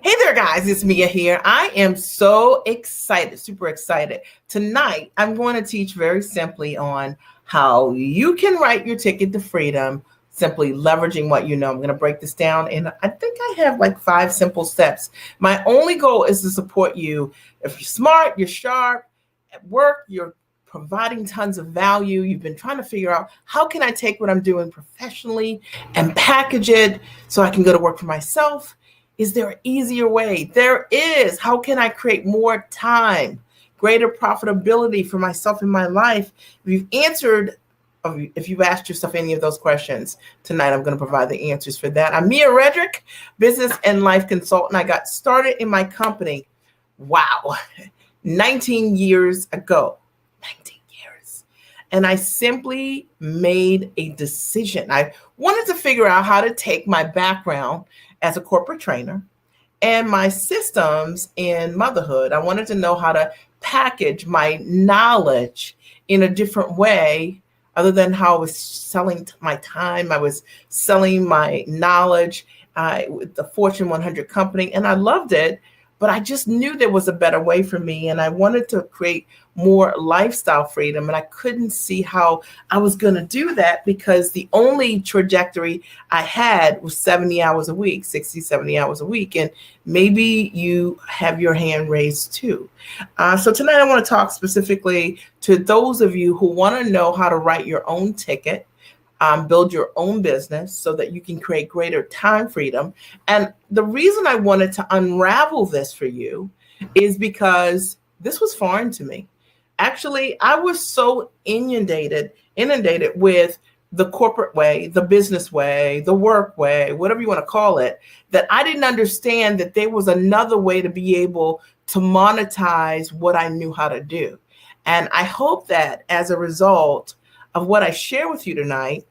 Hey there, guys. It's Mia here. I am so excited, super excited. Tonight, I'm going to teach very simply on how you can write your ticket to freedom, simply leveraging what you know. I'm going to break this down, and I think I have like 5 simple steps. My only goal is to support you. If you're smart, you're sharp, at work, you're providing tons of value. You've been trying to figure out how can I take what I'm doing professionally and package it so I can go to work for myself. Is there an easier way? There is. How can I create more time, greater profitability for myself in my life? If you've asked yourself any of those questions, tonight I'm going to provide the answers for that. I'm Mia Redrick, business and life consultant. I got started in my company, wow, 19 years ago. 19 years. And I simply made a decision. I wanted to figure out how to take my background as a corporate trainer and my systems in motherhood. I wanted to know how to package my knowledge in a different way other than how I was selling my time. I was selling my knowledge with the Fortune 100 company, and I loved it. But I just knew there was a better way for me, and I wanted to create more lifestyle freedom, and I couldn't see how I was going to do that because the only trajectory I had was 70 hours a week, 60, 70 hours a week, and maybe you have your hand raised too. So tonight I want to talk specifically to those of you who want to know how to write your own ticket, build your own business so that you can create greater time freedom. And the reason I wanted to unravel this for you is because this was foreign to me. Actually, I was so inundated with the corporate way, the business way, the work way, whatever you want to call it, that I didn't understand that there was another way to be able to monetize what I knew how to do. And I hope that as a result of what I share with you tonight,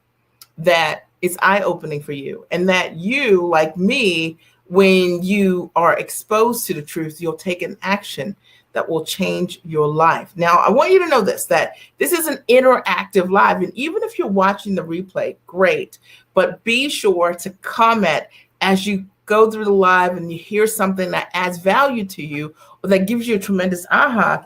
that it's eye-opening for you, and that you, like me, when you are exposed to the truth, you'll take an action that will change your life. Now, I want you to know that this is an interactive live, and even if you're watching the replay, great, but be sure to comment as you go through the live and you hear something that adds value to you or that gives you a tremendous aha.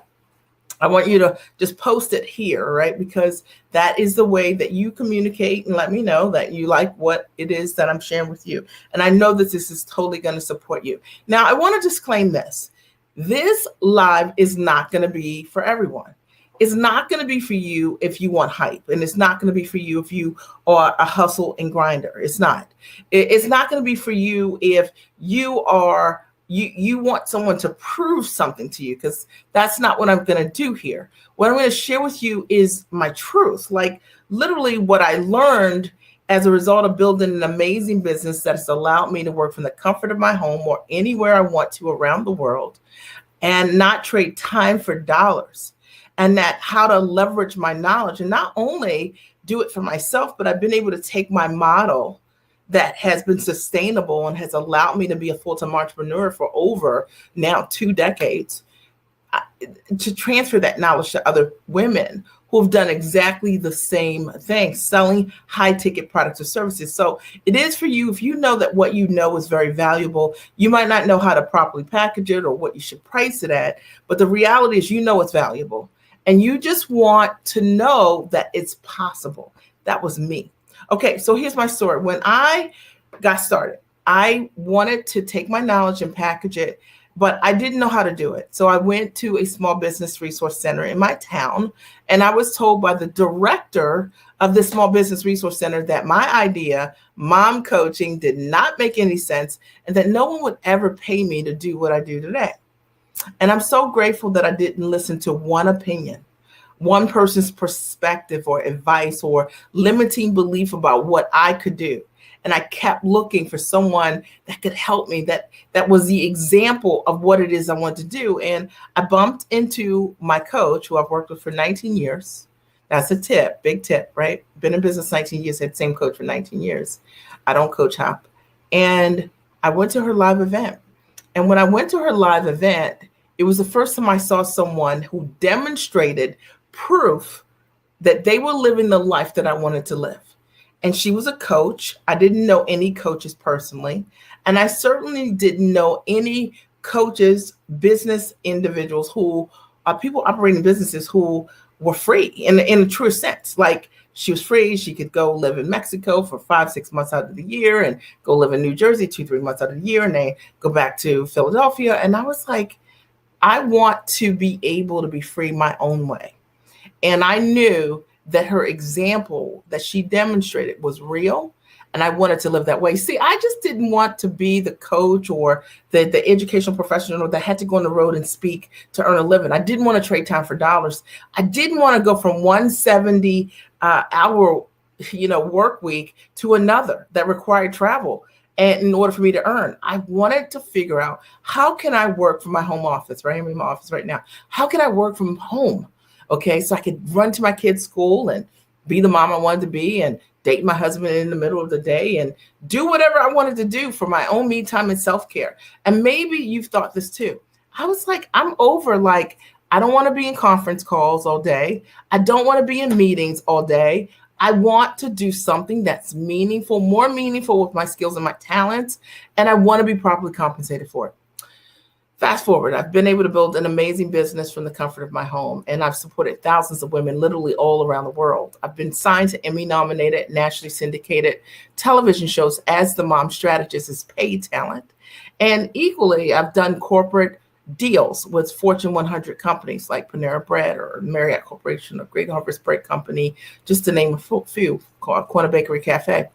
I want you to just post it here, right? Because that is the way that you communicate and let me know that you like what it is that I'm sharing with you. And I know that this is totally going to support you. Now, I want to disclaim this. This live is not going to be for everyone. It's not going to be for you if you want hype. And it's not going to be for you if you are a hustle and grinder. It's not. It's not going to be for you if you are you want someone to prove something to you, because that's not what I'm going to do here. What I'm going to share with you is my truth, like literally what I learned as a result of building an amazing business that has allowed me to work from the comfort of my home or anywhere I want to around the world and not trade time for dollars, and that how to leverage my knowledge and not only do it for myself, but I've been able to take my model that has been sustainable and has allowed me to be a full-time entrepreneur for over now 2 decades, to transfer that knowledge to other women who have done exactly the same thing, selling high-ticket products or services. So it is for you if you know that what you know is very valuable. You might not know how to properly package it or what you should price it at, but the reality is you know it's valuable. And you just want to know that it's possible. That was me. Okay, so here's my story. When I got started, I wanted to take my knowledge and package it, but I didn't know how to do it. So I went to a small business resource center in my town, and I was told by the director of the small business resource center that my idea, mom coaching, did not make any sense and that no one would ever pay me to do what I do today. And I'm so grateful that I didn't listen to one opinion, one person's perspective or advice or limiting belief about what I could do. And I kept looking for someone that could help me, that was the example of what it is I want to do. And I bumped into my coach, who I've worked with for 19 years. That's a tip, big tip, right? Been in business 19 years, had the same coach for 19 years. I don't coach hop. And I went to her live event. And when I went to her live event, it was the first time I saw someone who demonstrated proof that they were living the life that I wanted to live. And she was a coach. I didn't know any coaches personally. And I certainly didn't know any coaches, business individuals who are people operating businesses who were free in a true sense. Like she was free. She could go live in Mexico for 5-6 months out of the year and go live in New Jersey 2-3 months out of the year. And they go back to Philadelphia. And I was like, I want to be able to be free my own way. And I knew that her example that she demonstrated was real. And I wanted to live that way. See, I just didn't want to be the coach or the educational professional that had to go on the road and speak to earn a living. I didn't want to trade time for dollars. I didn't want to go from 170 hour, work week to another that required travel. And in order for me to earn, I wanted to figure out, how can I work from my home office, right? I'm in my office right now. How can I work from home? Okay, so I could run to my kids' school and be the mom I wanted to be and date my husband in the middle of the day and do whatever I wanted to do for my own me time and self-care. And maybe you've thought this too. I was like, I don't want to be in conference calls all day. I don't want to be in meetings all day. I want to do something that's meaningful, more meaningful with my skills and my talents, and I want to be properly compensated for it. Fast forward, I've been able to build an amazing business from the comfort of my home, and I've supported thousands of women literally all around the world. I've been signed to Emmy-nominated, nationally syndicated television shows as the mom strategist as paid talent. And equally, I've done corporate deals with Fortune 100 companies like Panera Bread or Marriott Corporation or Great Harvest Bread Company, just to name a few, called Corner Bakery Cafe.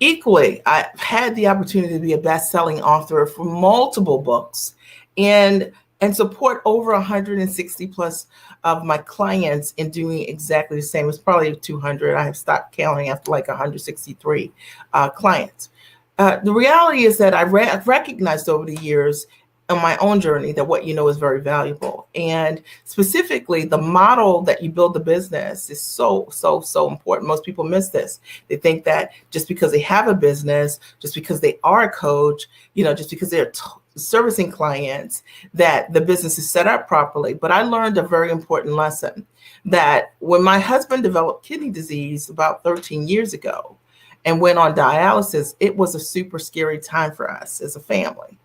Equally, I've had the opportunity to be a best-selling author for multiple books and support over 160 plus of my clients in doing exactly the same. It's probably 200. I have stopped counting after like 163 clients. The reality is that I've recognized over the years on my own journey that what you know is very valuable. And specifically, the model that you build the business is so important. Most people miss this. They think that just because they have a business, just because they are a coach, just because they're servicing clients, that the business is set up properly. But I learned a very important lesson, that when my husband developed kidney disease about 13 years ago and went on dialysis, it was a super scary time for us as a family.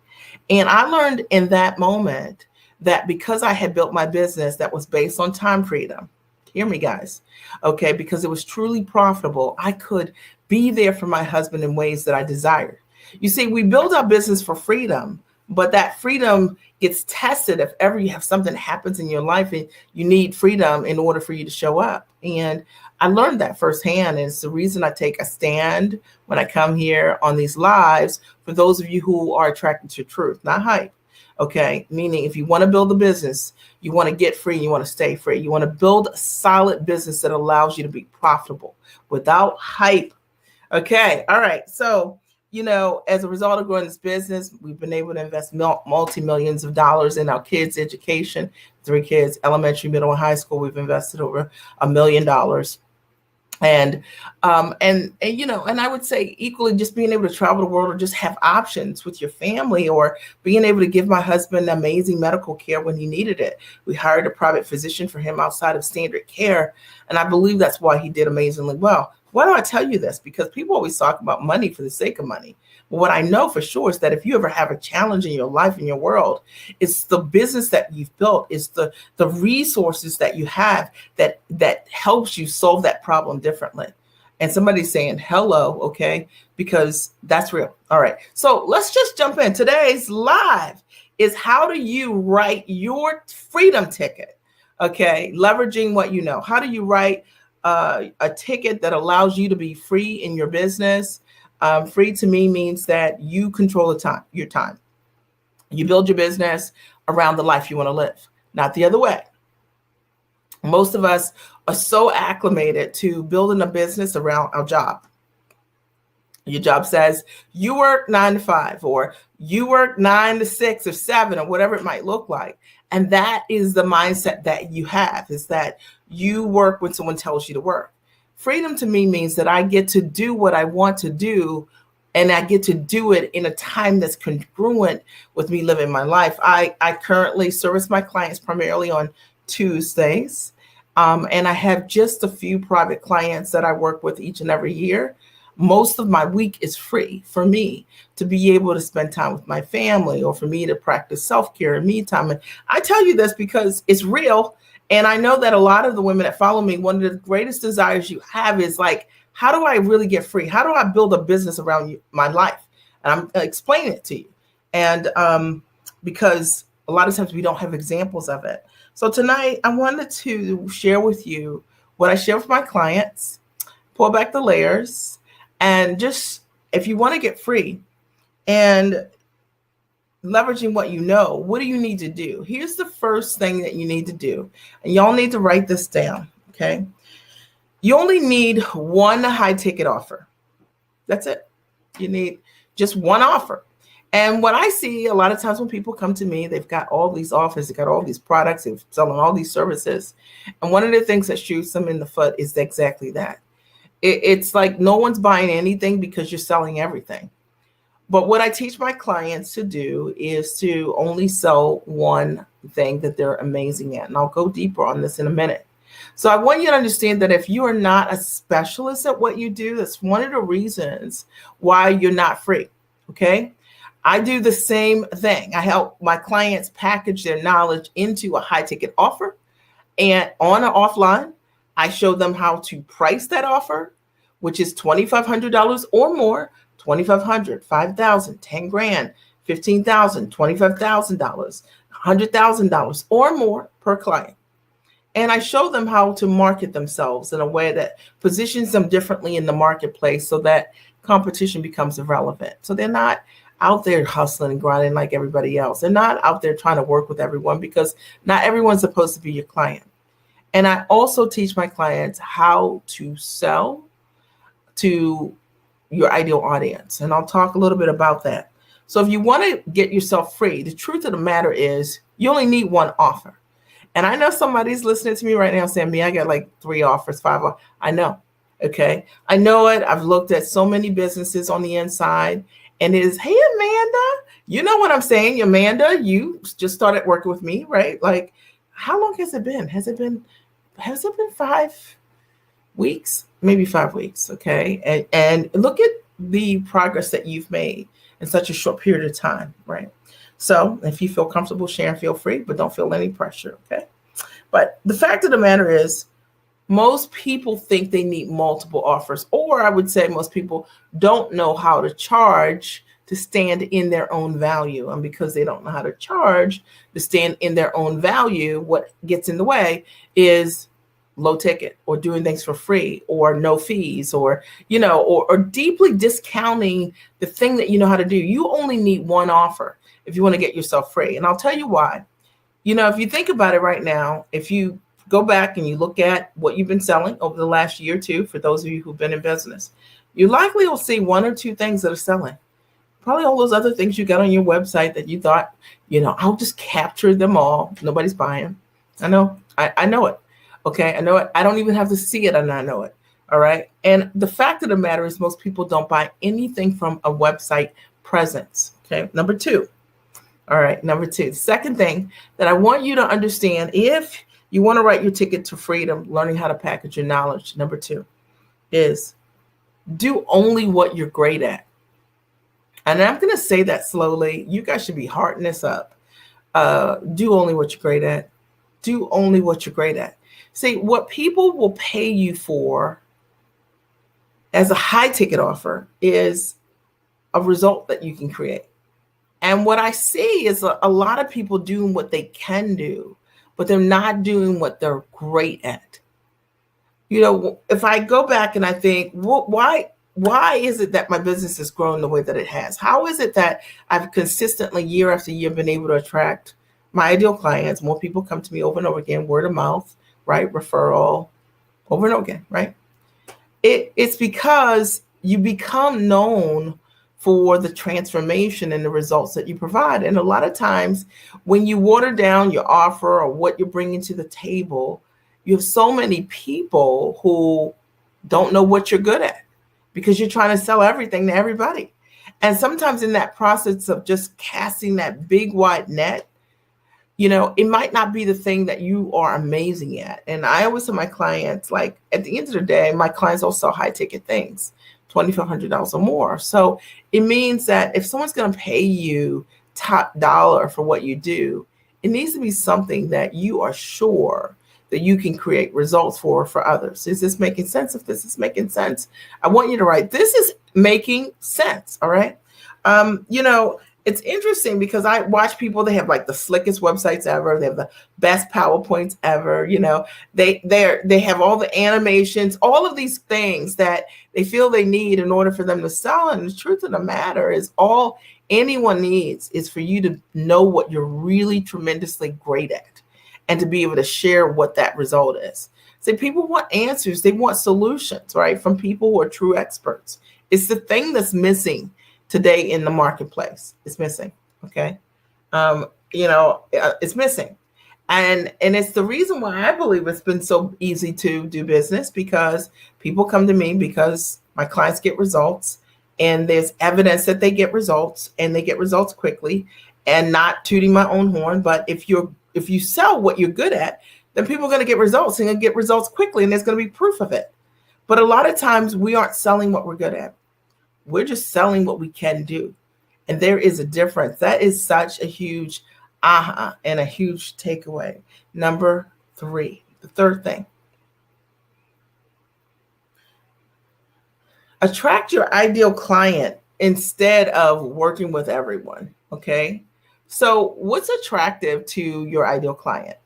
And I learned in that moment that because I had built my business that was based on time freedom, hear me guys, okay, because it was truly profitable, I could be there for my husband in ways that I desired. You see, we build our business for freedom, but that freedom gets tested if ever you have something happens in your life and you need freedom in order for you to show up. And I learned that firsthand, and it's the reason I take a stand when I come here on these lives for those of you who are attracted to truth, not hype. Okay, meaning if you want to build a business, you want to get free, you want to stay free, you want to build a solid business that allows you to be profitable without hype. Okay, all right. So, as a result of growing this business, we've been able to invest multi-millions of dollars in our kids' education. 3 kids, elementary, middle, and high school. We've invested over $1 million. And I would say equally just being able to travel the world or just have options with your family, or being able to give my husband amazing medical care when he needed it. We hired a private physician for him outside of standard care. And I believe that's why he did amazingly well. Why do I tell you this? Because people always talk about money for the sake of money. But what I know for sure is that if you ever have a challenge in your life, in your world, it's the business that you've built, it's the resources that you have that helps you solve that problem differently. And somebody's saying, hello, okay, because that's real. All right, so let's just jump in. Today's live is how do you write your freedom ticket, okay, leveraging what you know. How do you write a ticket that allows you to be free in your business? Free to me means that you control your time. You build your business around the life you want to live, not the other way. Most of us are so acclimated to building a business around our job. Your job says you work 9 to 5, or you work 9 to 6 or 7, or whatever it might look like. And that is the mindset that you have, is that you work when someone tells you to work. Freedom to me means that I get to do what I want to do, and I get to do it in a time that's congruent with me living my life. I currently service my clients primarily on Tuesdays, and I have just a few private clients that I work with each and every year. most of my week is free for me to be able to spend time with my family, or for me to practice self-care and me time. And I tell you this because it's real. And I know that a lot of the women that follow me, one of the greatest desires you have is like, how do I really get free? How do I build a business around my life? And I'm explaining it to you. And because a lot of times we don't have examples of it. So tonight I wanted to share with you what I share with my clients, pull back the layers, and just, if you want to get free and leveraging what you know, what do you need to do? Here's the first thing that you need to do. And y'all need to write this down, okay? You only need one high ticket offer. That's it. You need just one offer. And what I see a lot of times when people come to me, they've got all these offers, they've got all these products, they're selling all these services. And one of the things that shoots them in the foot is exactly that. It's like no one's buying anything because you're selling everything. But what I teach my clients to do is to only sell one thing that they're amazing at. And I'll go deeper on this in a minute. So I want you to understand that if you are not a specialist at what you do, that's one of the reasons why you're not free, okay? I do the same thing. I help my clients package their knowledge into a high ticket offer, and on or offline, I show them how to price that offer, which is $2,500 or more, $2,500, $5,000, 10 grand, $15,000, $25,000, $100,000 or more per client. And I show them how to market themselves in a way that positions them differently in the marketplace so that competition becomes irrelevant. So they're not out there hustling and grinding like everybody else. They're not out there trying to work with everyone, because not everyone's supposed to be your client. And I also teach my clients how to sell to your ideal audience. And I'll talk a little bit about that. So if you want to get yourself free, the truth of the matter is you only need one offer. And I know somebody's listening to me right now saying, me, I got like 3 offers, 5 offers. I know. Okay. I know it. I've looked at so many businesses on the inside, and it is, hey, Amanda, you know what I'm saying? Amanda, you just started working with me, right? Like, how long has it been? Has it been 5 weeks? Maybe 5 weeks. Okay. And look at the progress that you've made in such a short period of time, right? So if you feel comfortable sharing, feel free, but don't feel any pressure. Okay. But the fact of the matter is, most people think they need multiple offers, or I would say most people don't know how to charge to stand in their own value. And because they don't know how to charge to stand in their own value, what gets in the way is low ticket, or doing things for free, or no fees, or, or deeply discounting the thing that you know how to do. You only need one offer if you want to get yourself free. And I'll tell you why. If you think about it right now, if you go back and you look at what you've been selling over the last year or two, for those of you who've been in business, you likely will see 1 or 2 things that are selling. Probably all those other things you got on your website that you thought, I'll just capture them all. Nobody's buying. I know. I know it. Okay. I know it. I don't even have to see it, and I know it. All right. And the fact of the matter is, most people don't buy anything from a website presence. Okay. Number 2. All right. Number 2. The second thing that I want you to understand, if you want to write your ticket to freedom, learning how to package your knowledge, number 2 is do only what you're great at. And I'm going to say that slowly. You guys should be hearting this up. Do only what you're great at. Do only what you're great at. See, what people will pay you for as a high ticket offer is a result that you can create. And what I see is a lot of people doing what they can do, but they're not doing what they're great at. If I go back and I think, why is it that my business has grown the way that it has? How is it that I've consistently, year after year, been able to attract my ideal clients? More people come to me over and over again, word of mouth, right? Referral, over and over again, right? It's because you become known for the transformation and the results that you provide. And a lot of times when you water down your offer or what you're bringing to the table, you have so many people who don't know what you're good at, because you're trying to sell everything to everybody. And sometimes in that process of just casting that big wide net, it might not be the thing that you are amazing at. And I always tell my clients, like, at the end of the day, my clients all sell high ticket things, $2,500 or more. So it means that if someone's going to pay you top dollar for what you do, it needs to be something that you are sure that you can create results for others. Is this making sense? If this is making sense, I want you to write, this is making sense. All right. It's interesting because I watch people, they have like the slickest websites ever. They have the best PowerPoints ever. They have all the animations, all of these things that they feel they need in order for them to sell. And the truth of the matter is, all anyone needs is for you to know what you're really tremendously great at and to be able to share what that result is. See, people want answers. They want solutions, right? From people who are true experts. It's the thing that's missing today in the marketplace. It's missing. Okay. It's missing. And it's the reason why I believe it's been so easy to do business, because people come to me because my clients get results, and there's evidence that they get results, and they get results quickly. And not tooting my own horn, but if you sell what you're good at, then people are going to get results, and get results quickly, and there's going to be proof of it. But a lot of times we aren't selling what we're good at. We're just selling what we can do. And there is a difference. That is such a huge aha and a huge takeaway. Number 3, the third thing. Attract your ideal client instead of working with everyone. Okay. So what's attractive to your ideal client?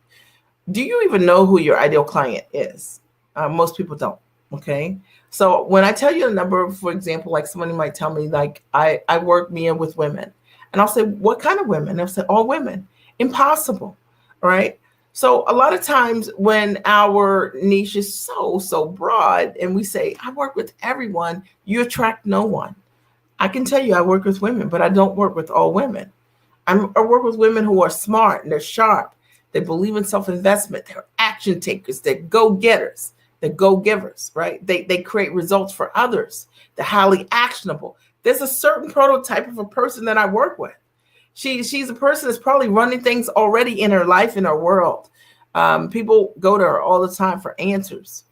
Do you even know who your ideal client is? Most people don't. Okay. So when I tell you a number, for example, like somebody might tell me, like, I work, Mia, with women. And I'll say, what kind of women? And I'll say, all women. Impossible. All right. So a lot of times when our niche is so broad and we say, I work with everyone, you attract no one. I can tell you I work with women, but I don't work with all women. I work with women who are smart and they're sharp. They believe in self-investment. They're action takers. They're go-getters. They're go-givers, right? They create results for others. They're highly actionable. There's a certain prototype of a person that I work with. She's a person that's probably running things already in her life, in her world. People go to her all the time for answers.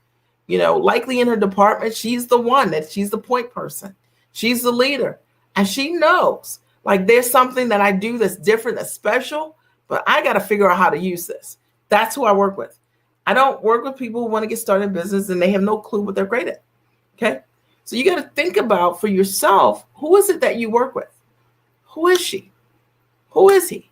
Likely in her department, she's the one she's the point person. She's the leader. And she knows, like, there's something that I do that's different, that's special, but I got to figure out how to use this. That's who I work with. I don't work with people who want to get started in business and they have no clue what they're great at. Okay. So you got to think about for yourself, who is it that you work with? Who is she? Who is he?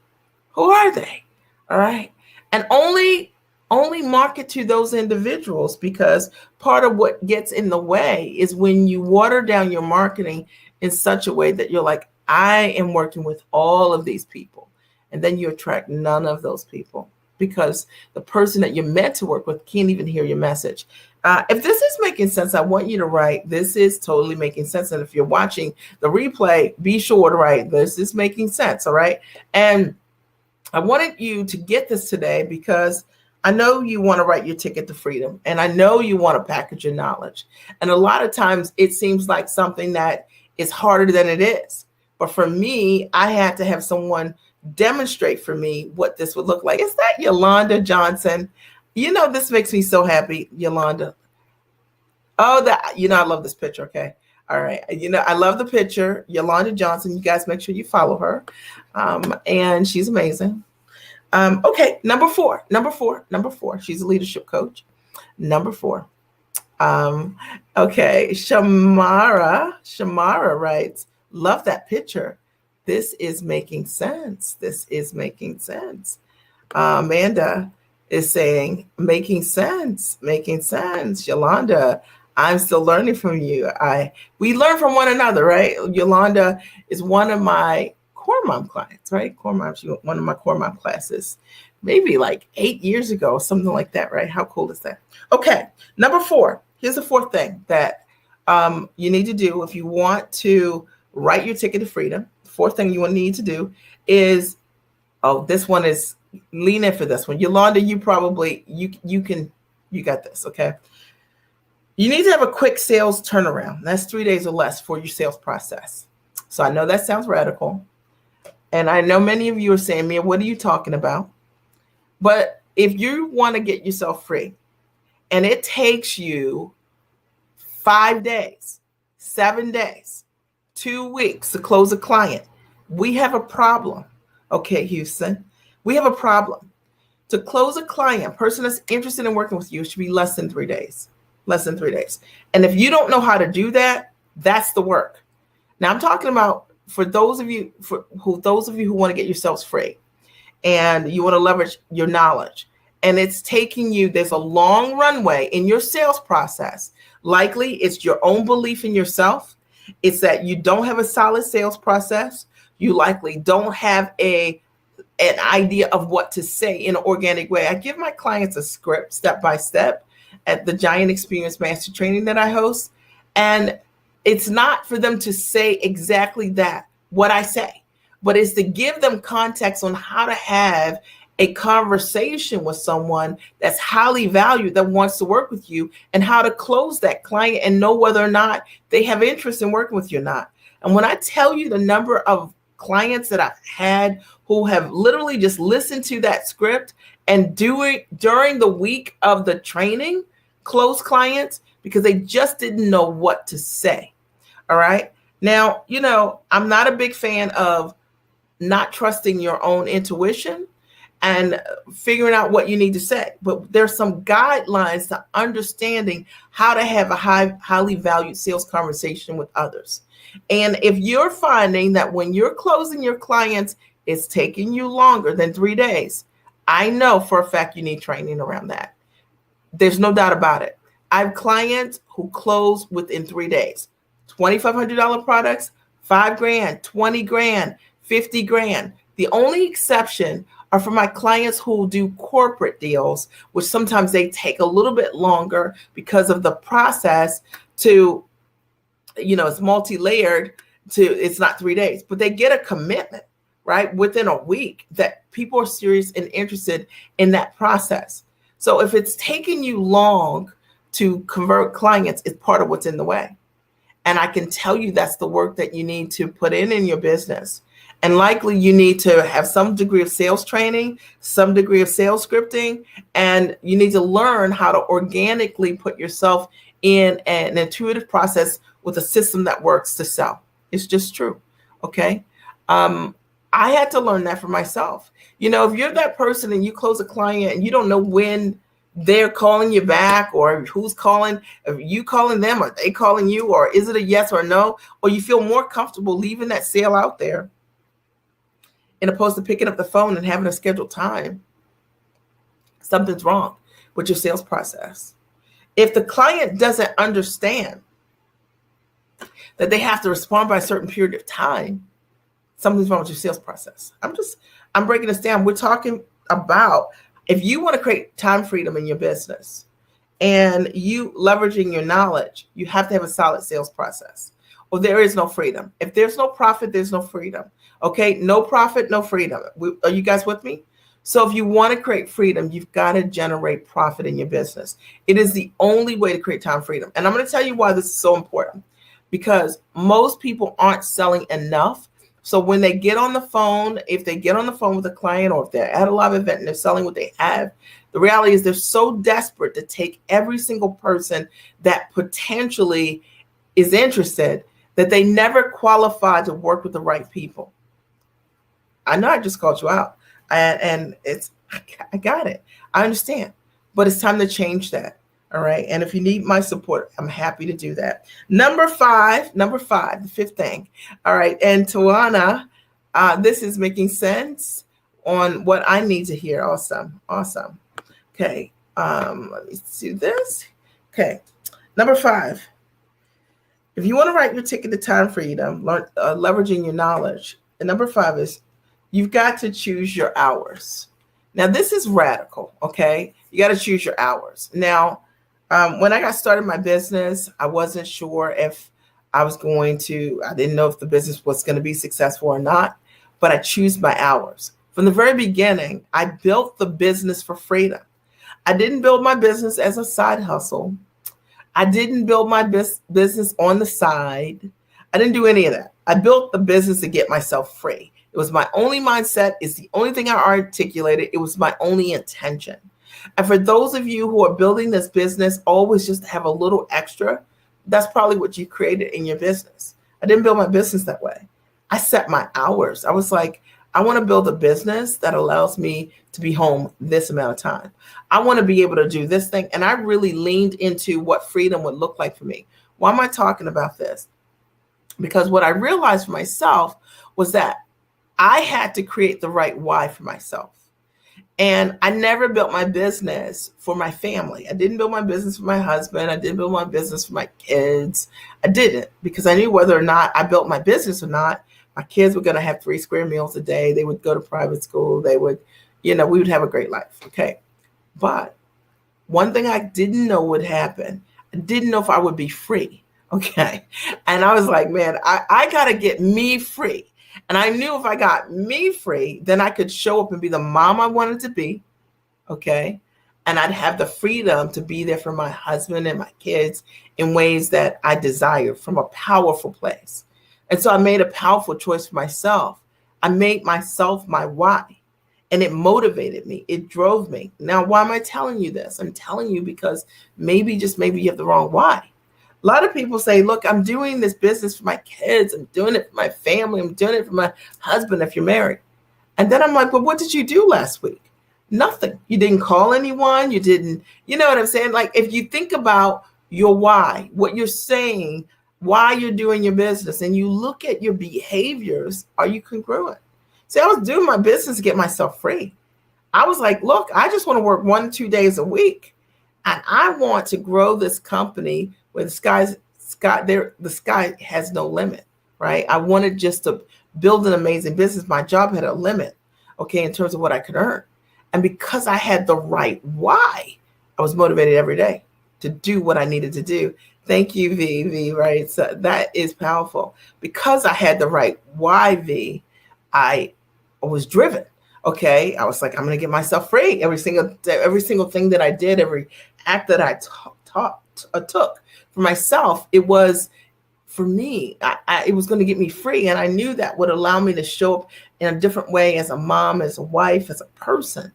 Who are they? All right. And only market to those individuals, because part of what gets in the way is when you water down your marketing in such a way that you're like, I am working with all of these people. And then you attract none of those people, because the person that you're meant to work with can't even hear your message. If this is making sense, I want you to write, this is totally making sense. And if you're watching the replay, be sure to write, this is making sense. All right. And I wanted you to get this today because I know you want to write your ticket to freedom, and I know you want to package your knowledge. And a lot of times it seems like something that is harder than it is. But for me, I had to have someone demonstrate for me what this would look like. Is that Yolanda Johnson? This makes me so happy, Yolanda. Oh, I love this picture. Okay. All right. I love the picture. Yolanda Johnson. You guys make sure you follow her. And she's amazing. Okay. Number four. She's a leadership coach. Number 4. Okay. Shamara writes, love that picture. This is making sense. Amanda is saying, making sense. Yolanda, I'm still learning from you. We learn from one another, right? Yolanda is one of my Core Mom clients, right? Core Mom, she went one of my Core Mom classes, maybe like 8 years ago, something like that, right? How cool is that? Okay, number 4. Here's the 4th thing that you need to do if you want to write your ticket to freedom. 4th thing you will need to do is, this one is, lean in for this one. Yolanda, you probably, you got this, okay? You need to have a quick sales turnaround. That's 3 days or less for your sales process. So I know that sounds radical. And I know many of you are saying, Mia, what are you talking about? But if you want to get yourself free and it takes you 5 days, 7 days, 2 weeks to close a client. We have a problem. Okay, Houston, we have a problem. To close a client, person that's interested in working with you, should be less than 3 days. Less than 3 days. And if you don't know how to do that, that's the work. Now I'm talking about for those of you who want to get yourselves free and you want to leverage your knowledge. And it's taking you, there's a long runway in your sales process. Likely it's your own belief in yourself. It's that you don't have a solid sales process. You likely don't have an idea of what to say in an organic way. I give my clients a script step by step at the Giant Experience Master Training that I host. And it's not for them to say exactly that, what I say, but it's to give them context on how to have a conversation with someone that's highly valued, that wants to work with you, and how to close that client and know whether or not they have interest in working with you or not. And when I tell you the number of clients that I've had who have literally just listened to that script and do it during the week of the training, close clients because they just didn't know what to say. All right. Now, I'm not a big fan of not trusting your own intuition and figuring out what you need to say. But there's some guidelines to understanding how to have a highly valued sales conversation with others. And if you're finding that when you're closing your clients, it's taking you longer than 3 days, I know for a fact you need training around that. There's no doubt about it. I have clients who close within 3 days. $2,500 products, $5,000, $20,000, $50,000. The only exception are for my clients who do corporate deals, which sometimes they take a little bit longer because of the process to, it's multi-layered it's not 3 days, but they get a commitment, right? Within a week that people are serious and interested in that process. So if it's taking you long to convert clients, it's part of what's in the way. And I can tell you that's the work that you need to put in your business. And likely you need to have some degree of sales training, some degree of sales scripting, and you need to learn how to organically put yourself in an intuitive process with a system that works to sell. It's just true. Okay. I had to learn that for myself. If you're that person and you close a client and you don't know when they're calling you back or who's calling, are you calling them, are they calling you, or is it a yes or no, or you feel more comfortable leaving that sale out there in opposed to picking up the phone and having a scheduled time, something's wrong with your sales process. If the client doesn't understand that they have to respond by a certain period of time, something's wrong with your sales process. I'm breaking this down. We're talking about if you want to create time freedom in your business and you leveraging your knowledge, you have to have a solid sales process, or there is no freedom. If there's no profit, there's no freedom. Okay, no profit, no freedom. Are you guys with me? So if you want to create freedom, you've got to generate profit in your business. It is the only way to create time freedom. And I'm going to tell you why this is so important, because most people aren't selling enough. So when they get on the phone, if they get on the phone with a client, or if they're at a live event and they're selling what they have, the reality is they're so desperate to take every single person that potentially is interested that they never qualify to work with the right people. I know I just called you out, and I got it. I understand, but it's time to change that. All right. And if you need my support, I'm happy to do that. Number five, the fifth thing. All right. And Tawana, this is making sense on what I need to hear. Awesome. Okay. Let me do this. Okay. Number 5. If you want to write your ticket to time freedom, leveraging your knowledge, and number 5 is you've got to choose your hours. Now, this is radical. Okay. You got to choose your hours. Now, when I got started my business, I wasn't sure if I didn't know if the business was going to be successful or not, but I choose my hours. From the very beginning, I built the business for freedom. I didn't build my business as a side hustle. I didn't build my business on the side. I didn't do any of that. I built the business to get myself free. It was my only mindset. It's the only thing I articulated. It was my only intention. And for those of you who are building this business, always just have a little extra, that's probably what you created in your business. I didn't build my business that way. I set my hours. I was like, I want to build a business that allows me to be home this amount of time. I want to be able to do this thing. And I really leaned into what freedom would look like for me. Why am I talking about this? Because what I realized for myself was that I had to create the right why for myself. And I never built my business for my family. I didn't build my business for my husband. I didn't build my business for my kids. I didn't, because I knew whether or not I built my business or not, my kids were going to have 3 square meals a day. They would go to private school. They would, we would have a great life. Okay. But one thing I didn't know would happen, I didn't know if I would be free. Okay. And I was like, man, I got to get me free. And I knew if I got me free, then I could show up and be the mom I wanted to be. Okay. And I'd have the freedom to be there for my husband and my kids in ways that I desire from a powerful place. And so I made a powerful choice for myself. I made myself my why. And it motivated me. It drove me. Now, why am I telling you this? I'm telling you because maybe you have the wrong why. A lot of people say, look, I'm doing this business for my kids. I'm doing it for my family. I'm doing it for my husband if you're married. And then I'm like, well, what did you do last week? Nothing. You didn't call anyone. You didn't, you know what I'm saying? Like, if you think about your why, what you're saying, why you're doing your business, and you look at your behaviors, are you congruent? See, I was doing my business to get myself free. I was like, look, I just want to work 1-2 days a week. And I want to grow this company where the sky has no limit, right? I wanted just to build an amazing business. My job had a limit, okay, in terms of what I could earn. And because I had the right why, I was motivated every day to do what I needed to do. Thank you, V, right? So that is powerful. Because I had the right why, V, I was driven. Okay, I was like, I'm going to get myself free. Every single thing that I did, every act that I took for myself, it was for me. It was going to get me free, and I knew that would allow me to show up in a different way as a mom, as a wife, as a person,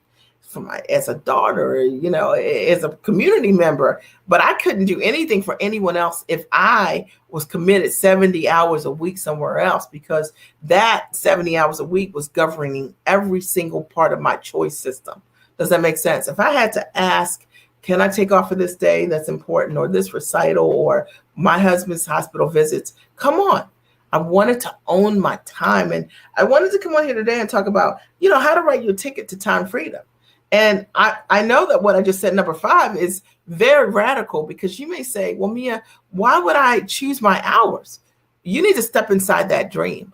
as a daughter, as a community member. But I couldn't do anything for anyone else if I was committed 70 hours a week somewhere else, because that 70 hours a week was governing every single part of my choice system. Does that make sense? If I had to ask, can I take off for this day that's important, or this recital, or my husband's hospital visits? Come on. I wanted to own my time. And I wanted to come on here today and talk about, how to write your ticket to time freedom. And I know that what I just said, number 5, is very radical, because you may say, well, Mia, why would I choose my hours? You need to step inside that dream.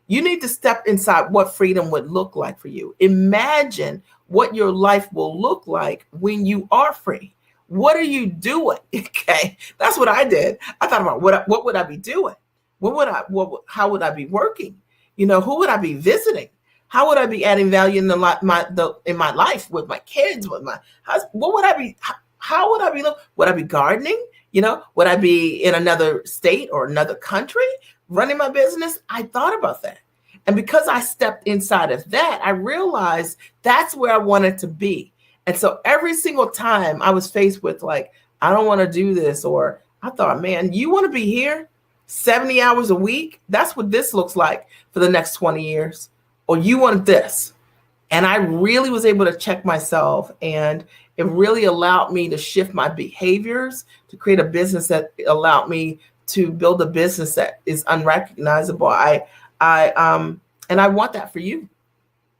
You need to step inside what freedom would look like for you. Imagine what your life will look like when you are free. What are you doing? Okay, that's what I did. I thought about what would I be doing? How would I be working? Who would I be visiting? How would I be adding value in my life with my kids, with my husband? What would I be? How would I be? Would I be gardening? Would I be in another state or another country running my business? I thought about that. And because I stepped inside of that, I realized that's where I wanted to be. And so every single time I was faced with like, I don't want to do this, or I thought, man, you want to be here 70 hours a week? That's what this looks like for the next 20 years. Or you want this. And I really was able to check myself, and it really allowed me to shift my behaviors to create a business that allowed me to build a business that is unrecognizable. And I want that for you.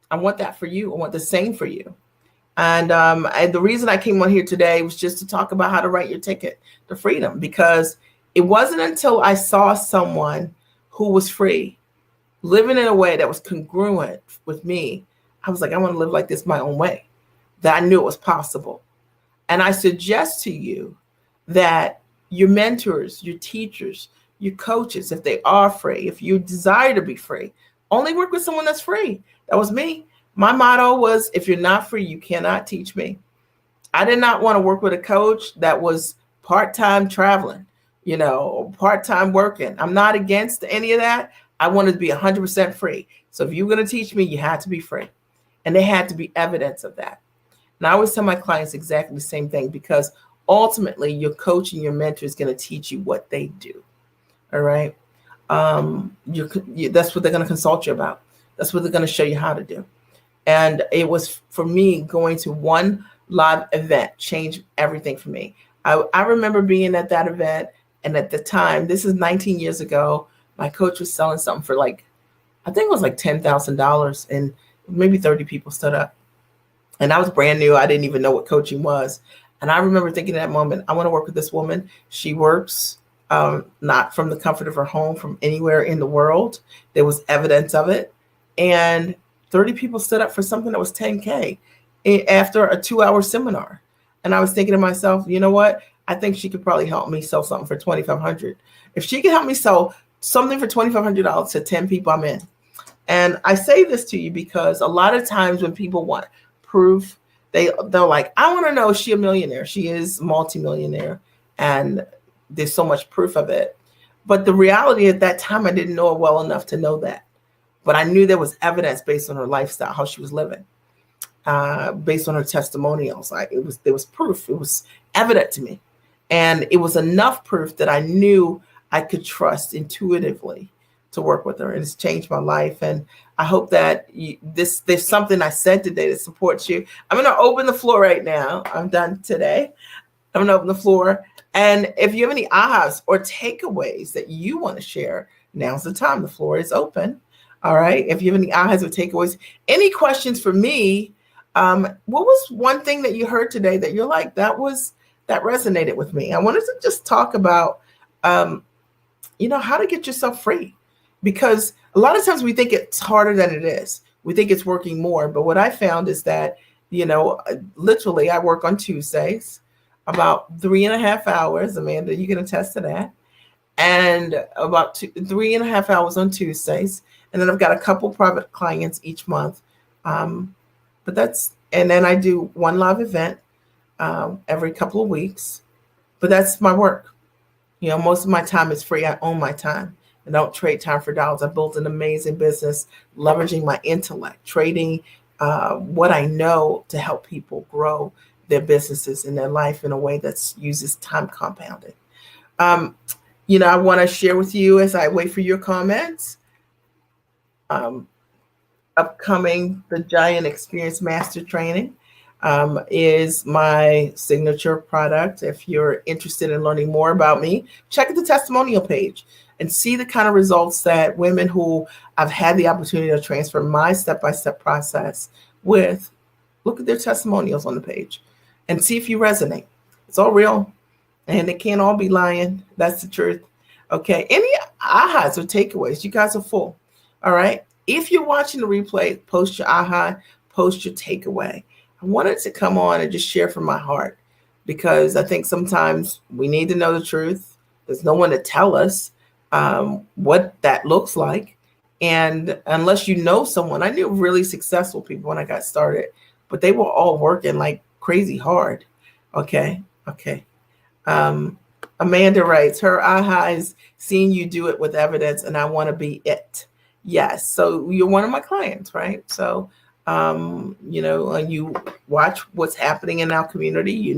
I want that for you. I want the same for you. And the reason I came on here today was just to talk about how to write your ticket to freedom, because it wasn't until I saw someone who was free, living in a way that was congruent with me, I was like, I want to live like this my own way, that I knew it was possible. And I suggest to you that your mentors, your teachers, your coaches, if they are free, if you desire to be free, only work with someone that's free. That was me. My motto was, if you're not free, you cannot teach me. I did not want to work with a coach that was part-time traveling, part-time working. I'm not against any of that. I wanted to be 100% free. So if you're going to teach me, you had to be free. And there had to be evidence of that. And I always tell my clients exactly the same thing, because ultimately your coach and your mentor is going to teach you what they do. All right. That's what they're going to consult you about. That's what they're going to show you how to do. And it was, for me, going to one live event changed everything for me. I remember being at that event, and at the time, this is 19 years ago, my coach was selling something for like, I think it was like $10,000, and maybe 30 people stood up. And I was brand new. I didn't even know what coaching was. And I remember thinking at that moment, I want to work with this woman. She works not from the comfort of her home, from anywhere in the world. There was evidence of it. And 30 people stood up for something that was $10K after a 2-hour seminar. And I was thinking to myself, you know what? I think she could probably help me sell something for $2,500. If she could help me sell something for $2,500 to 10 people, I'm in. And I say this to you because a lot of times when people want proof, they're like, I want to know, is she a millionaire? She is multimillionaire, and there's so much proof of it. But the reality at that time, I didn't know her well enough to know that. But I knew there was evidence based on her lifestyle, how she was living, based on her testimonials. There was proof. It was evident to me. And it was enough proof that I knew I could trust intuitively to work with her. And it's changed my life. And I hope that there's something I said today that supports you. I'm going to open the floor right now. I'm done today. I'm going to open the floor. And if you have any ahas or takeaways that you want to share, now's the time. The floor is open. All right. If you have any ahas or takeaways, any questions for me, what was one thing that you heard today that you're like, that resonated with me? I wanted to just talk about, how to get yourself free, because a lot of times we think it's harder than it is. We think it's working more. But what I found is that, literally I work on Tuesdays about 3.5 hours. Amanda, you can attest to that. And about 3.5 hours on Tuesdays. And then I've got a couple private clients each month. And then I do one live event every couple of weeks. But that's my work. Most of my time is free. I own my time. I don't trade time for dollars. I built an amazing business, leveraging my intellect, trading what I know to help people grow their businesses in their life in a way that uses time compounding. I want to share with you, as I wait for your comments, upcoming, the Giant Experience Master Training is my signature product. If you're interested in learning more about me, check out the testimonial page and see the kind of results that women who I've had the opportunity to transfer my step-by-step process with, look at their testimonials on the page and see if you resonate. It's all real, and it can't all be lying. That's the truth. Okay. Any ahas or takeaways? You guys are full. All right. If you're watching the replay, post your aha, post your takeaway. I wanted to come on and just share from my heart, because I think sometimes we need to know the truth. There's no one to tell us what that looks like. And unless you know someone, I knew really successful people when I got started, but they were all working like crazy hard. Okay. Amanda writes, her aha is seeing you do it with evidence, and I want to be it. Yes. So you're one of my clients, right? So, you watch what's happening in our community,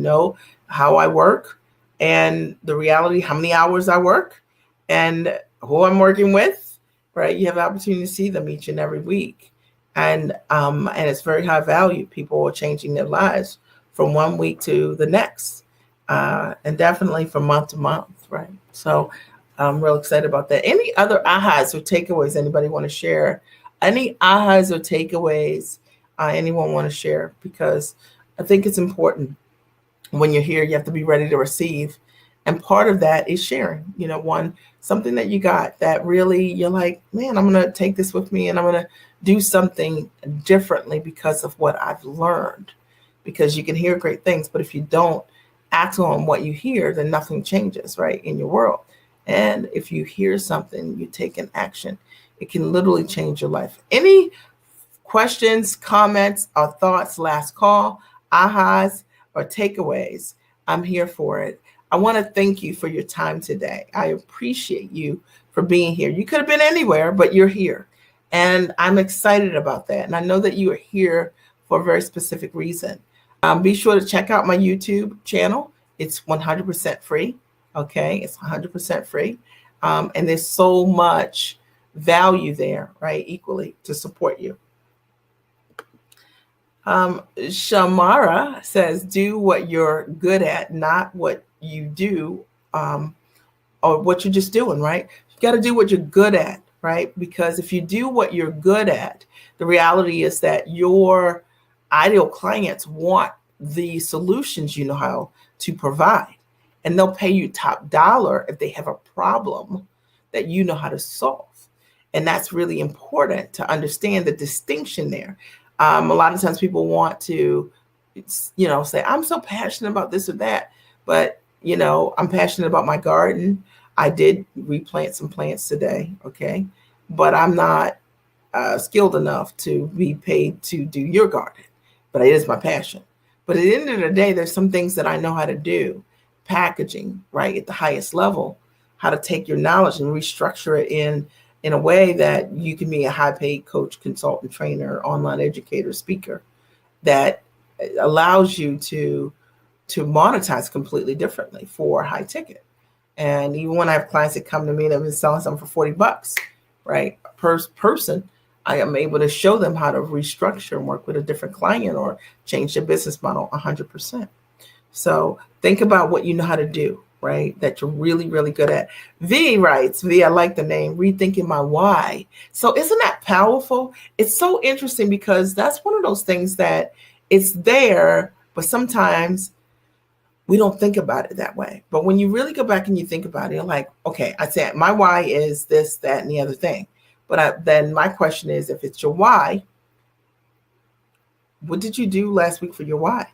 how I work and the reality, how many hours I work and who I'm working with, right? You have the opportunity to see them each and every week. And it's very high value. People are changing their lives from one week to the next, and definitely from month to month, right? So I'm real excited about that. Any other ahas or takeaways anybody want to share? Any ahas or takeaways anyone want to share? Because I think it's important when you're here, you have to be ready to receive. And part of that is sharing, something that you got that really you're like, man, I'm going to take this with me and I'm going to do something differently because of what I've learned. Because you can hear great things, but if you don't act on what you hear, then nothing changes, right, in your world. And if you hear something, you take an action, it can literally change your life. Any questions, comments, or thoughts, last call, ahas, or takeaways? I'm here for it. I want to thank you for your time today. I appreciate you for being here. You could have been anywhere, but you're here. And I'm excited about that. And I know that you are here for a very specific reason. Be sure to check out my YouTube channel. It's 100% free. Okay. It's 100% free. And there's so much value there, right? Equally to support you. Shamara says, do what you're good at, not what you do, or what you're just doing, right? You got to do what you're good at, right? Because if you do what you're good at, the reality is that your ideal clients want the solutions you know how to provide. And they'll pay you top dollar if they have a problem that you know how to solve. And that's really important to understand the distinction there. A lot of times people want to, say, I'm so passionate about this or that, but, I'm passionate about my garden. I did replant some plants today, okay? But I'm not skilled enough to be paid to do your garden, but it is my passion. But at the end of the day, there's some things that I know how to do. Packaging, right, at the highest level, how to take your knowledge and restructure it in a way that you can be a high-paid coach, consultant, trainer, online educator, speaker that allows you to monetize completely differently for high ticket. And even when I have clients that come to me that have been selling something for $40, right, per person, I am able to show them how to restructure and work with a different client or change their business model 100%. So think about what you know how to do, right? That you're really, really good at. V writes, I like the name, Rethinking My Why. So isn't that powerful? It's so interesting because that's one of those things that it's there, but sometimes we don't think about it that way. But when you really go back and you think about it, you're like, okay, I said my why is this, that, and the other thing. But then my question is, if it's your why, what did you do last week for your why?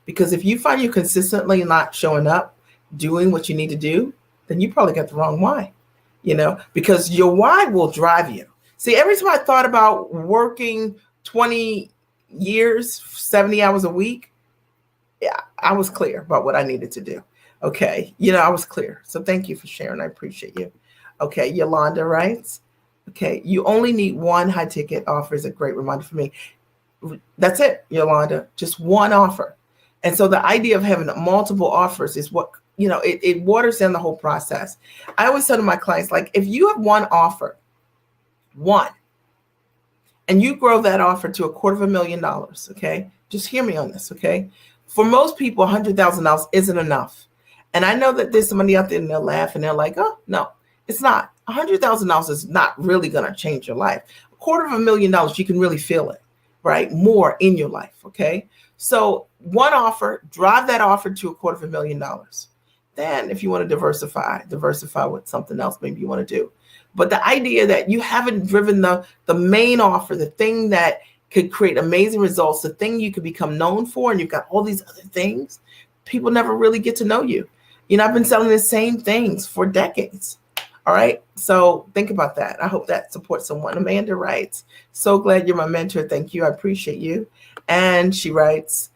Because if you find you consistently not showing up, doing what you need to do, then you probably got the wrong why, because your why will drive you. See, every time I thought about working 20 years, 70 hours a week, yeah, I was clear about what I needed to do. Okay. I was clear. So thank you for sharing. I appreciate you. Okay. Yolanda writes, okay, you only need one high ticket offer is a great reminder for me. That's it, Yolanda, just one offer. And so the idea of having multiple offers is what, it waters down the whole process. I always tell to my clients, like, if you have one offer, and you grow that offer to $250,000, okay, just hear me on this, okay? For most people, $100,000 isn't enough. And I know that there's somebody out there and they'll laugh and they're like, oh, no, it's not. $100,000 is not really going to change your life. $250,000, you can really feel it, right? More in your life, okay? So one offer, drive that offer to $250,000. Then if you want to diversify with something else maybe you want to do. But the idea that you haven't driven the main offer, the thing that could create amazing results, the thing you could become known for, and you've got all these other things, people never really get to know you. I've been selling the same things for decades. All right. So think about that. I hope that supports someone. Amanda writes, so glad you're my mentor. Thank you. I appreciate you. And she writes,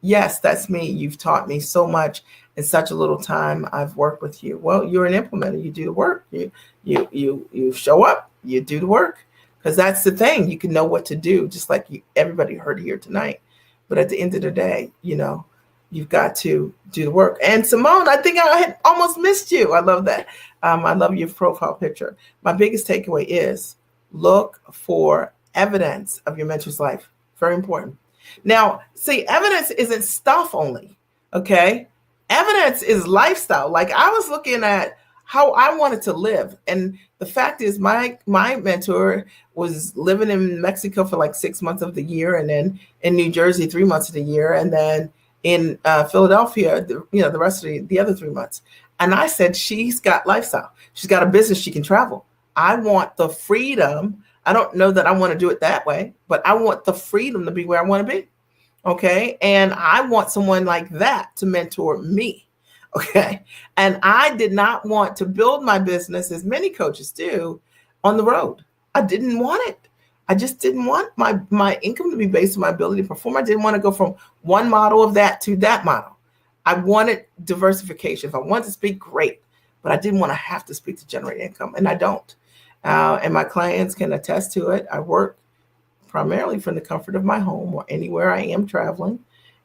yes, that's me. You've taught me so much in such a little time I've worked with you. Well, you're an implementer. You do the work. You show up. You do the work. Because that's the thing. You can know what to do, just like everybody heard here tonight. But at the end of the day, you've got to do the work. And Simone, I think I had almost missed you. I love that. I love your profile picture. My biggest takeaway is look for evidence of your mentor's life. Very important. Now, see, evidence isn't stuff only, okay? Evidence is lifestyle. Like I was looking at how I wanted to live. And the fact is my mentor was living in Mexico for like 6 months of the year, and then in New Jersey, 3 months of the year, and then in Philadelphia, the rest of the other 3 months. And I said, she's got lifestyle. She's got a business. She can travel. I want the freedom. I don't know that I want to do it that way, but I want the freedom to be where I want to be. Okay. And I want someone like that to mentor me. Okay. And I did not want to build my business, as many coaches do, on the road. I didn't want it. I just didn't want my income to be based on my ability to perform. I didn't want to go from one model of that to that model. I wanted diversification. If I wanted to speak, great, but I didn't want to have to speak to generate income, and I don't. And my clients can attest to it. I work primarily from the comfort of my home or anywhere I am traveling.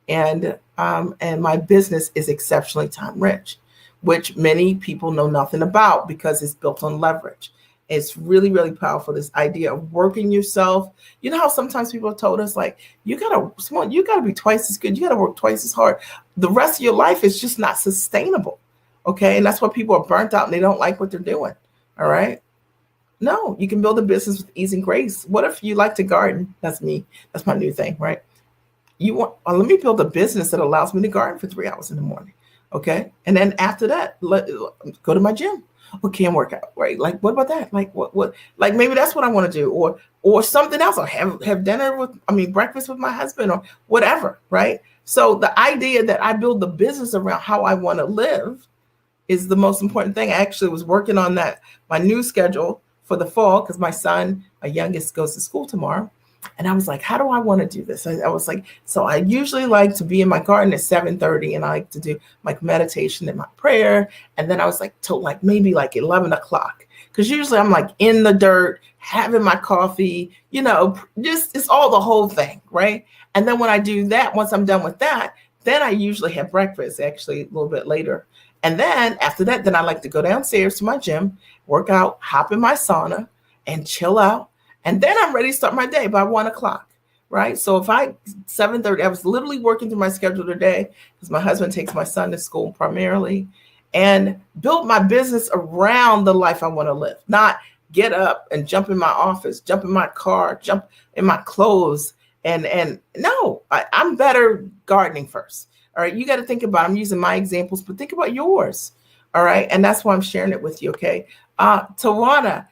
And my business is exceptionally time rich, which many people know nothing about because it's built on leverage. It's really, really powerful. This idea of working yourself. You know how sometimes people have told us, like, you gotta be twice as good. You gotta work twice as hard. The rest of your life is just not sustainable. Okay. And that's why people are burnt out and they don't like what they're doing. All right. No, you can build a business with ease and grace. What if you like to garden? That's me. That's my new thing, right? Let me build a business that allows me to garden for 3 hours in the morning. Okay. And then after that, go to my gym. Okay, and work out, right? Like, what about that? Like, what, like maybe that's what I want to do, or something else, or have breakfast with my husband or whatever, right? So the idea that I build the business around how I want to live is the most important thing. I actually was working on that, my new schedule for the fall, because my youngest goes to school tomorrow. And I was like, how do I want to do this? I was like, so I usually like to be in my garden at 7:30, and I like to do like meditation and my prayer. And then I was like, till like maybe like 11 o'clock. Because usually I'm like in the dirt, having my coffee, just it's all the whole thing, right? And then when I do that, once I'm done with that, then I usually have breakfast actually a little bit later. And then after that, then I like to go downstairs to my gym, work out, hop in my sauna and chill out. And then I'm ready to start my day by 1 o'clock, right? So if 7:30, I was literally working through my schedule today because my husband takes my son to school primarily, and build my business around the life I want to live, not get up and jump in my office, jump in my car, jump in my clothes. And no, I'm better gardening first. All right. You got to think about, I'm using my examples, but think about yours. All right. And that's why I'm sharing it with you. Okay. Tawana,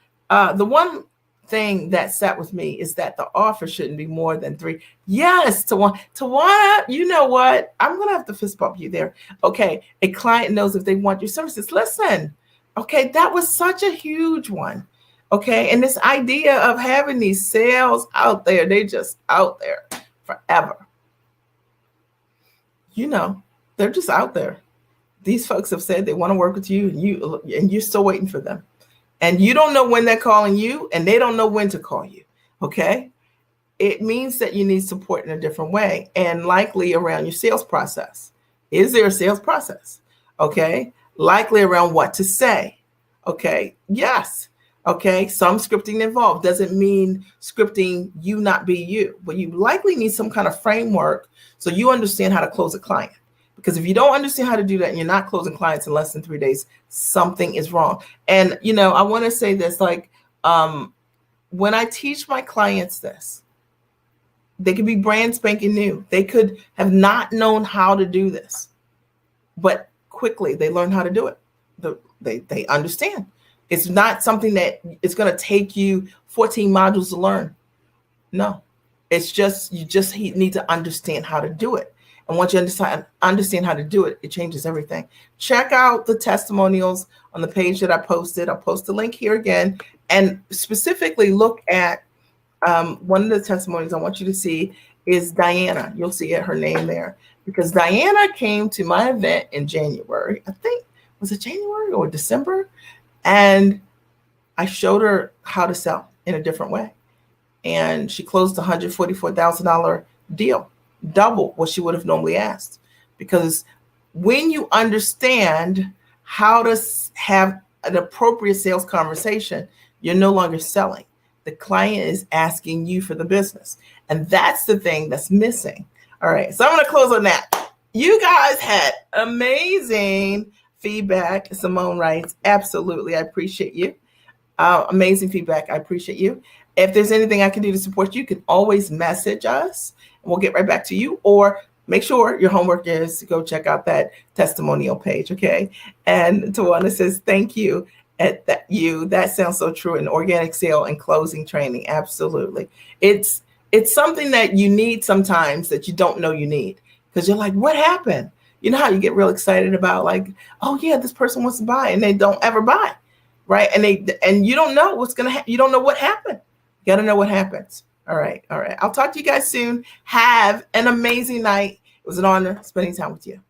the one thing that sat with me is that the offer shouldn't be more than 3. Yes, Tawana, you know what? I'm gonna have to fist bump you there. Okay, a client knows if they want your services. Listen, okay, that was such a huge one. Okay, and this idea of having these sales out there, they just out there forever. They're just out there. These folks have said they want to work with you, and you're still waiting for them. And you don't know when they're calling you, and they don't know when to call you, okay? It means that you need support in a different way, and likely around your sales process. Is there a sales process? Okay. Likely around what to say. Okay. Yes. Okay. Some scripting involved. Doesn't mean scripting you not be you, but you likely need some kind of framework so you understand how to close a client. Because if you don't understand how to do that and you're not closing clients in less than 3 days, something is wrong. And, I want to say this, like, when I teach my clients this, they could be brand spanking new. They could have not known how to do this, but quickly they learn how to do it. They understand. It's not something that it's going to take you 14 modules to learn. No, it's just, you just need to understand how to do it. And once you understand how to do it, it changes everything. Check out the testimonials on the page that I posted. I'll post the link here again. And specifically look at one of the testimonies I want you to see is Diana. You'll see her name there. Because Diana came to my event in January. I think, was it January or December? And I showed her how to sell in a different way. And she closed a $144,000 deal. Double what she would have normally asked. Because when you understand how to have an appropriate sales conversation, you're no longer selling. The client is asking you for the business. And that's the thing that's missing. All right. So I'm going to close on that. You guys had amazing feedback. Simone writes, absolutely. I appreciate you. Amazing feedback. I appreciate you. If there's anything I can do to support you, you can always message us. We'll get right back to you, or make sure your homework is to go check out that testimonial page. Okay. And Tawana says, thank you. That sounds so true. In organic sale and closing training. Absolutely. It's something that you need sometimes that you don't know you need, because you're like, what happened? You know how you get real excited about, like, oh yeah, this person wants to buy, and they don't ever buy. Right. And you don't know what's going to happen. You don't know what happened. You got to know what happens. All right. I'll talk to you guys soon. Have an amazing night. It was an honor spending time with you.